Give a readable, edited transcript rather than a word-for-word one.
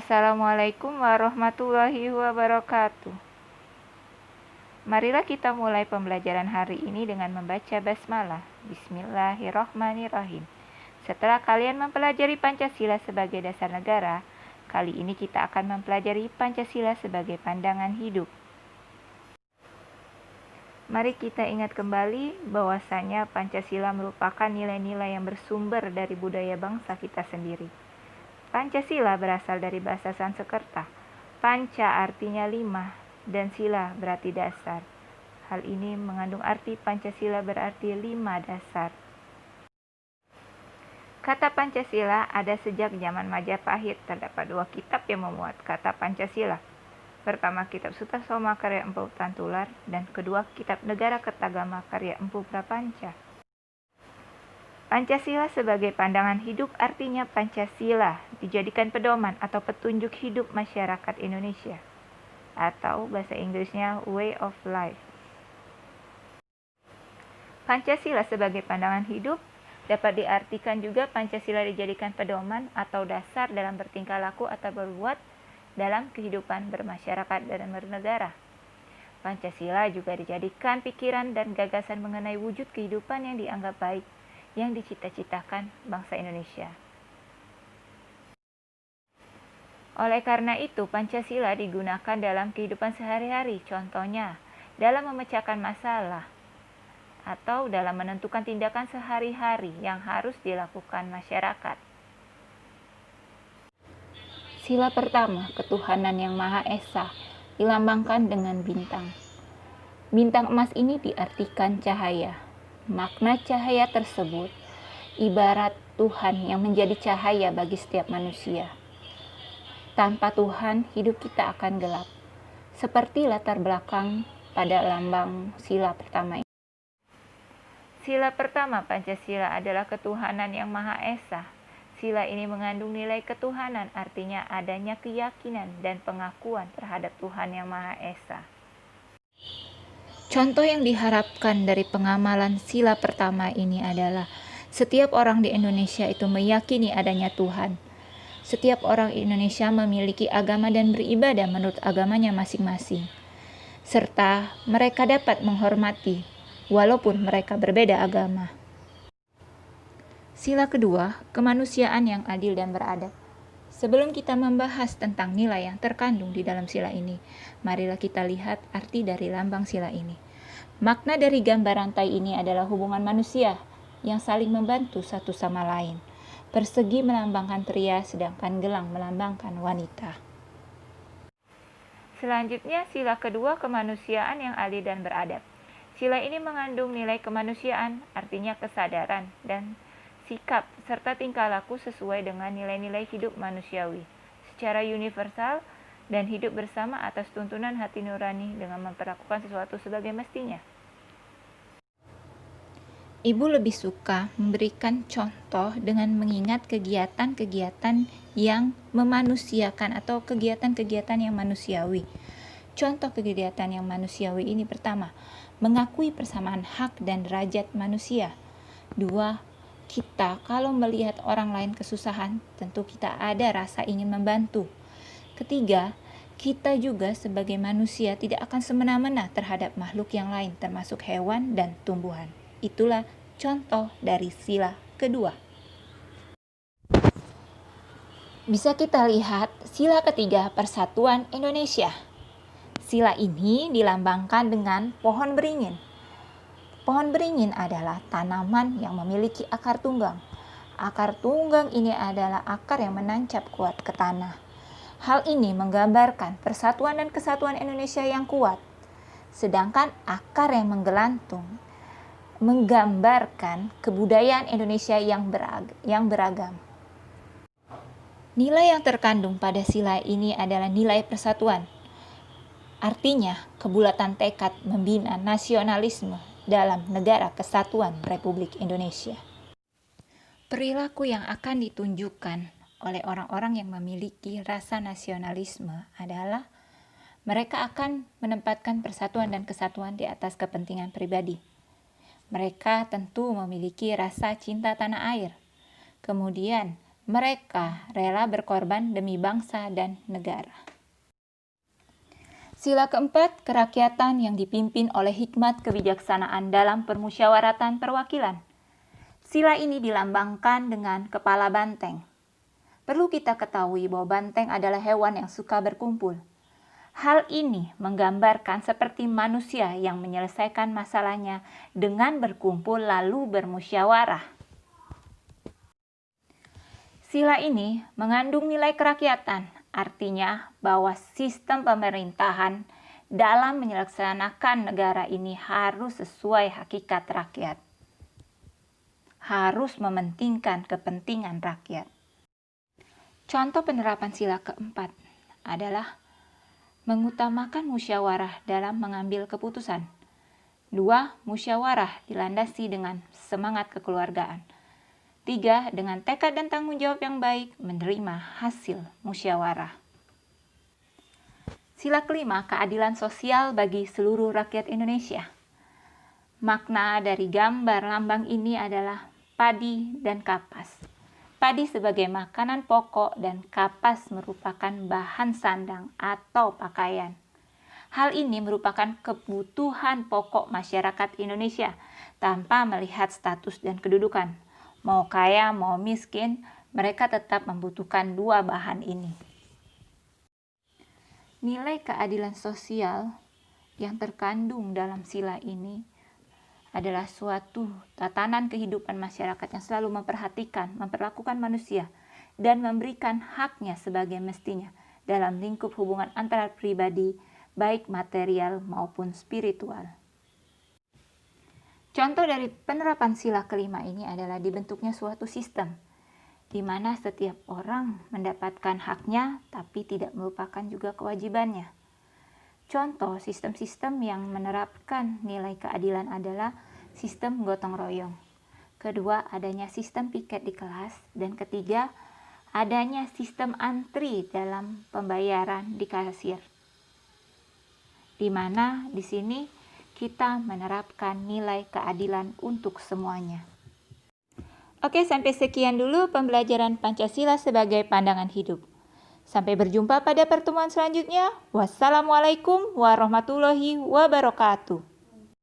Assalamualaikum warahmatullahi wabarakatuh. Marilah kita mulai pembelajaran hari ini dengan membaca basmalah. Bismillahirrahmanirrahim. Setelah kalian mempelajari Pancasila sebagai dasar negara, kali ini kita akan mempelajari Pancasila sebagai pandangan hidup. Mari kita ingat kembali bahwasanya Pancasila merupakan nilai-nilai yang bersumber dari budaya bangsa kita sendiri. Pancasila berasal dari bahasa Sanskerta. Panca artinya 5 dan sila berarti dasar. Hal ini mengandung arti Pancasila berarti 5 dasar. Kata Pancasila ada sejak zaman Majapahit. Terdapat 2 kitab yang memuat kata Pancasila. Pertama, kitab Sutasoma karya Empu Tantular, dan kedua, kitab Negara Kertagama karya Empu Prapanca. Pancasila sebagai pandangan hidup artinya Pancasila dijadikan pedoman atau petunjuk hidup masyarakat Indonesia, atau bahasa Inggrisnya way of life. Pancasila sebagai pandangan hidup dapat diartikan juga Pancasila dijadikan pedoman atau dasar dalam bertingkah laku atau berbuat dalam kehidupan bermasyarakat dan bernegara. Pancasila juga dijadikan pikiran dan gagasan mengenai wujud kehidupan yang dianggap baik yang dicita-citakan bangsa Indonesia. Oleh karena itu, Pancasila digunakan dalam kehidupan sehari-hari, contohnya dalam memecahkan masalah atau dalam menentukan tindakan sehari-hari yang harus dilakukan masyarakat. Sila pertama, ketuhanan yang Maha Esa, dilambangkan dengan bintang. Bintang emas ini diartikan cahaya. Makna cahaya tersebut ibarat Tuhan yang menjadi cahaya bagi setiap manusia. Tanpa Tuhan, hidup kita akan gelap. Seperti latar belakang pada lambang sila pertama ini. Sila pertama Pancasila adalah ketuhanan yang Maha Esa. Sila ini mengandung nilai ketuhanan, artinya adanya keyakinan dan pengakuan terhadap Tuhan yang Maha Esa. Contoh yang diharapkan dari pengamalan sila pertama ini adalah setiap orang di Indonesia itu meyakini adanya Tuhan. Setiap orang Indonesia memiliki agama dan beribadah menurut agamanya masing-masing. Serta mereka dapat menghormati walaupun mereka berbeda agama. Sila kedua, kemanusiaan yang adil dan beradab. Sebelum kita membahas tentang nilai yang terkandung di dalam sila ini, marilah kita lihat arti dari lambang sila ini. Makna dari gambar rantai ini adalah hubungan manusia yang saling membantu satu sama lain. Persegi melambangkan pria, sedangkan gelang melambangkan wanita. Selanjutnya, sila kedua, kemanusiaan yang adil dan beradab. Sila ini mengandung nilai kemanusiaan, artinya kesadaran dan sikap serta tingkah laku sesuai dengan nilai-nilai hidup manusiawi secara universal dan hidup bersama atas tuntunan hati nurani dengan memperlakukan sesuatu sebagai mestinya. Ibu lebih suka memberikan contoh dengan mengingat kegiatan-kegiatan yang memanusiakan atau kegiatan-kegiatan yang manusiawi. Contoh kegiatan yang manusiawi ini pertama, mengakui persamaan hak dan derajat manusia. 2, kita kalau melihat orang lain kesusahan, tentu kita ada rasa ingin membantu. 3, kita juga sebagai manusia tidak akan semena-mena terhadap makhluk yang lain, termasuk hewan dan tumbuhan. Itulah contoh dari sila kedua. Bisa kita lihat sila ketiga, Persatuan Indonesia. Sila ini dilambangkan dengan pohon beringin. Pohon beringin adalah tanaman yang memiliki akar tunggang. Akar tunggang ini adalah akar yang menancap kuat ke tanah. Hal ini menggambarkan persatuan dan kesatuan Indonesia yang kuat. Sedangkan akar yang menggelantung menggambarkan kebudayaan Indonesia yang beragam. Nilai yang terkandung pada sila ini adalah nilai persatuan. Artinya, kebulatan tekad membina nasionalisme dalam negara kesatuan Republik Indonesia. Perilaku yang akan ditunjukkan oleh orang-orang yang memiliki rasa nasionalisme adalah mereka akan menempatkan persatuan dan kesatuan di atas kepentingan pribadi. Mereka tentu memiliki rasa cinta tanah air. Kemudian, Mereka rela berkorban demi bangsa dan negara. Sila keempat, kerakyatan yang dipimpin oleh hikmat kebijaksanaan dalam permusyawaratan perwakilan. Sila ini dilambangkan dengan kepala banteng. Perlu kita ketahui bahwa banteng adalah hewan yang suka berkumpul. Hal ini menggambarkan seperti manusia yang menyelesaikan masalahnya dengan berkumpul lalu bermusyawarah. Sila ini mengandung nilai kerakyatan, artinya bahwa sistem pemerintahan dalam menyelaksanakan negara ini harus sesuai hakikat rakyat. Harus mementingkan kepentingan rakyat. Contoh penerapan sila keempat adalah mengutamakan musyawarah dalam mengambil keputusan. 2. Musyawarah dilandasi dengan semangat kekeluargaan. 3. Dengan tekad dan tanggung jawab yang baik menerima hasil musyawarah. Sila kelima, keadilan sosial bagi seluruh rakyat Indonesia. Makna dari gambar lambang ini adalah padi dan kapas. Padi sebagai makanan pokok dan kapas merupakan bahan sandang atau pakaian. Hal ini merupakan kebutuhan pokok masyarakat Indonesia tanpa melihat status dan kedudukan. Mau kaya, mau miskin, mereka tetap membutuhkan dua bahan ini. Nilai keadilan sosial yang terkandung dalam sila ini adalah suatu tatanan kehidupan masyarakat yang selalu memperhatikan, memperlakukan manusia, dan memberikan haknya sebagai mestinya dalam lingkup hubungan antara pribadi, baik material maupun spiritual. Contoh dari penerapan sila kelima ini adalah dibentuknya suatu sistem, di mana setiap orang mendapatkan haknya, tapi tidak melupakan juga kewajibannya. Contoh sistem-sistem yang menerapkan nilai keadilan adalah sistem gotong royong. Kedua, adanya sistem piket di kelas. Dan ketiga, adanya sistem antri dalam pembayaran di kasir. Di mana di sini kita menerapkan nilai keadilan untuk semuanya. Oke, sampai sekian dulu pembelajaran Pancasila sebagai pandangan hidup. Sampai berjumpa pada pertemuan selanjutnya. Wassalamualaikum warahmatullahi wabarakatuh.